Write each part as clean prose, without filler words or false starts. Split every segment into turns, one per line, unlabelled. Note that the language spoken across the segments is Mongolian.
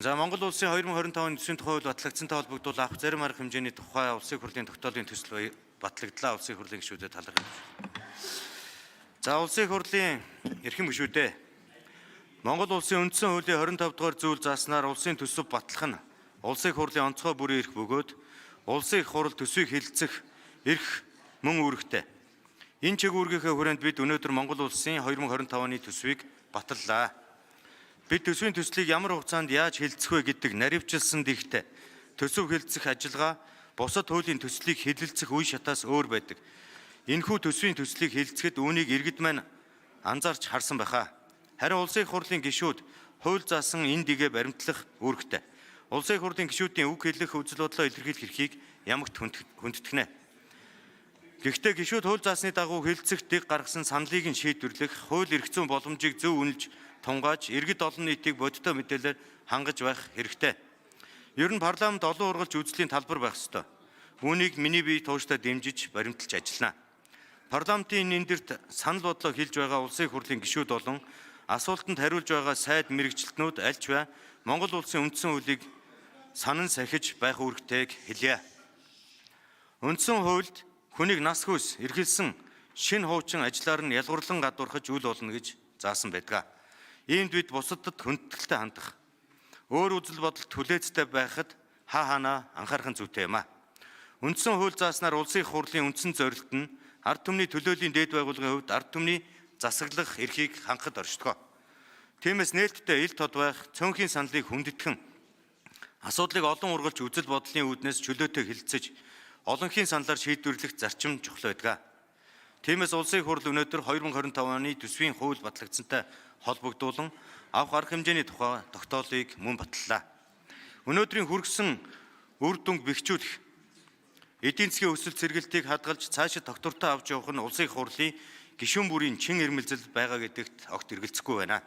За Монгол улсын 2025 оны төсвийн тухай хууль батлагдсантай холбогдуулан авах зарим арга хэмжээний тухай улсын хурлын тогтоолын төсөл батлагдлаа. Улсын хурлын гишүүдэд талархаж байна. За улсын хурлын эрхэм гишүүдээ Монгол улсын үндсэн хуулийн 25 дугаар зүйл зааснаар улсын төсөв батлах нь улсын хурлын онцгой бүрийн эрх бөгөөд улсын их хурл төсвийг хэлэлцэх эрх мөн үүрэгтэй. Энэ чиглэлийнхээ хүрээнд бид өнөөдөр Монгол улсын 2025 оны төсвийг баталлаа. Бид төсвийн төслийг ямар хугацаанд яаж хэлэлцэх вэ гэдэг наривчилсан дэгтэй төсөв хэлэлцэх ажиллагаа бусад хуулийн төслийг хэлэлцэх үе шатаас өөр байдаг. Энэхүү төсвийн төслийг хэлэлцэхэд үүнийг иргэд маань анзаарч харсан байхаа. Харин улсын хурлын гишүүд хууль заасан энэ дэгээ баримтлах үүрэгтэй. Улсын хурлын гишүүдийн үг хэлэх үзэл бодлоо илэрхийлэх эрхийг ямагт хүндэтгэнэ. Гэхдээ гишүүд хууль заасны дагуу хэлэлцэх дэг гаргасан саналыг нь шийдвэрлэх, хууль эрх зүйн боломжийг зөв үнэлж тунгааж иргэд олон нийтийг бодиттой мэдээлэлээр хангаж байх хэрэгтэй. Ер нь парламент олон ургалж үзлийн талбар байх ёстой. Үүнийг миний бие тууштай дэмжиж баримталж ажиллана. Парламентын эндэрт санал бодлоо хэлж байгаа улсын хурлын гишүүд болон асуултанд хариулж байгаа сайд мэрэгчлэтнүүд альч бай Монгол улсын үндсэн хуулийг санан сахиж байх үүрэгтэйг хэлье. Үндсэн хуульд хүнийг нас хүйс эрхэлсэн шинэ хуучин ажиллаар нь ялгуурлан гадуурхаж үл болно гэж заасан байдаг. Иймд бид бусадад хүндэтгэлтэй хандах, өөр үзэл бодолд хүлээцтэй байхад хаана анхаарах зүйтэй юм а. Үндсэн хууль зааснаар улсын их хурлын үндсэн зорилт нь ард түмний төлөөлийн дээд байгууллагын хувьд ард түмний засаглах эрхийг хангахад оршдог. Тиймээс нээлттэй ил тод байх, цөөнхийн саналыг хүндэтгэн, асуудлыг олон ургалж үзэл бодлын үүднээс чөлөөтэй хэлэлцэж, олонхийн саналаар шийдвэрлэх зарчим чухал байдаг. Тиймээс улсын хурл өнөөдөр 2025 оны төсвийн хууль батлагдсантай холбогдуулан авах арга хэмжээний тухай тогтоолыг мөн баталлаа. Өнөөдрийн хүргэсэн үр дүнг бэхжүүлэх, эдийн засгийн өсөлт сэргэлтийг хадгалж цаашид тогтвортой авч явах нь улсын хурлын гишүүн бүрийн чин эрмэлзэл байгаа гэдэгт огт эргэлзэхгүй байна.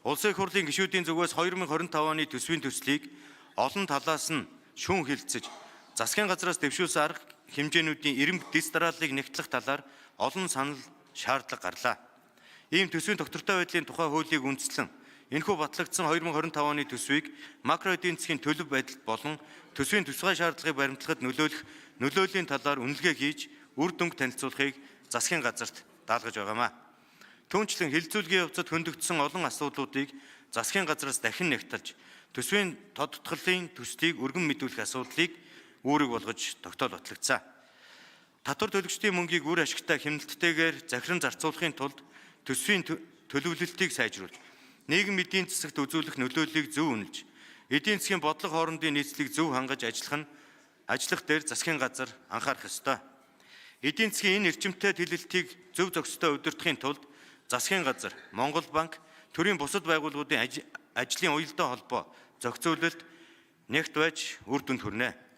Улсын хурлын гишүүдийн зүгээс 2025 оны төсвийн төслийг олон талаас нь шүүн хэлэлцэж, засгийн газраас дэвшүүлсэн арга хэмжээнүүдийн эренб дистралыг нэгтлэх талаар олон санал шаардлага гарлаа. Ийм төсвийн доктортой байдлын тухай хуулийг үндэслэн энэхүү батлагдсан 2025 оны төсвийг макро эдийн засгийн төлөв байдалд болон төсвийн тусгай шаардлагыг баримтлахад нөлөөлийн талаар үнэлгээ хийж үр дүнг танилцуулахыг засгийн газарт даалгаж байгаамаа. Түүнчлэн хилцүүлгийн явцад хөндөгдсөн олон асуудлуудыг засгийн газраас дахин нягтлж төсвийн тодтголын төслийг өргөн мэдүүлэх асуудлыг үүрэг болгож тогтоол батлагдсан. Татвар төлөгчдийн мөнгийг үр ашигтай хяналтайгаар захиран зарцуулахын тулд төсвийн төлөвлөлтийг сайжруулж, нийгэм эдийн засагт үзүүлэх нөлөөллийг зөв үнэлж, эдийн засгийн бодлого хоорондын нийцлийг зөв хангаж ажиллах дээр засгийн газар анхаарах ёстой. Эдийн засгийн энэ эрчимтэй төлөлтийг зөв зохистой удирдахын тулд засгийн газар, Монгол банк, төрийн бусад байгууллагуудын ажлын уялдаа холбоо зохицуулалт нягт байж үр дүнд хүрнэ.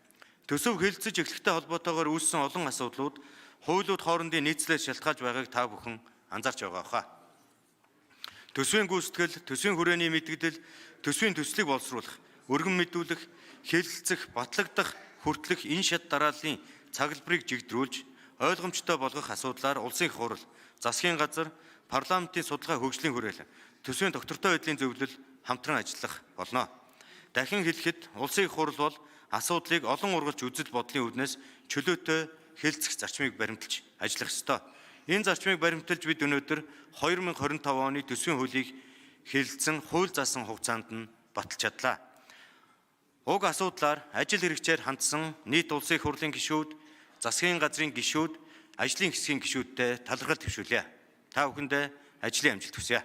Төсөв хэлэлцэж эхлэхтэй холбоотойгоор үүссэн олон асуудлууд хуулиуд хоорондын нийцлээс шалтгаалж байгааг та бүхэн анзаарч байгаа хаа. Төсвийн гүйцэтгэл, төсвийн хүрээний мэдгдэл, төсвийн төслийг боловсруулах, өргөн мэдүүлэх, хэлэлцэх, батлагдах, хүртлэх энэ шат дарааллын цаглбарыг жигдрүүлж, ойлгомжтой болгох асуудлаар улсын их хурл, засгийн газар, парламентын судалгаа хөгжлийн хүрээлэн, төсвийн доктортой байдлын зөвлөл хамтран ажиллах болно. Дахин хэлэхэд улсын их хурл бол асуудлыг олон ургалж үзэл бодлын үүднээс чөлөөтэй хэлэлцэх зарчмыг баримталж ажиллах ёстой. Энэ зарчмыг баримталж бид өнөөдөр 2025 оны төсвийн хуулийг хэлэлцэн хууль заасан хугацаанд нь баталж чадлаа. Уг асуудлаар ажил хэрэгчээр хандсан нийт улсын их хурлын гишүүд, засгийн газрын гишүүд, ажлын хэсгийн гишүүдтэй талархал төвшүүлье. Та бүхэндээ ажлын амжилт хүсье.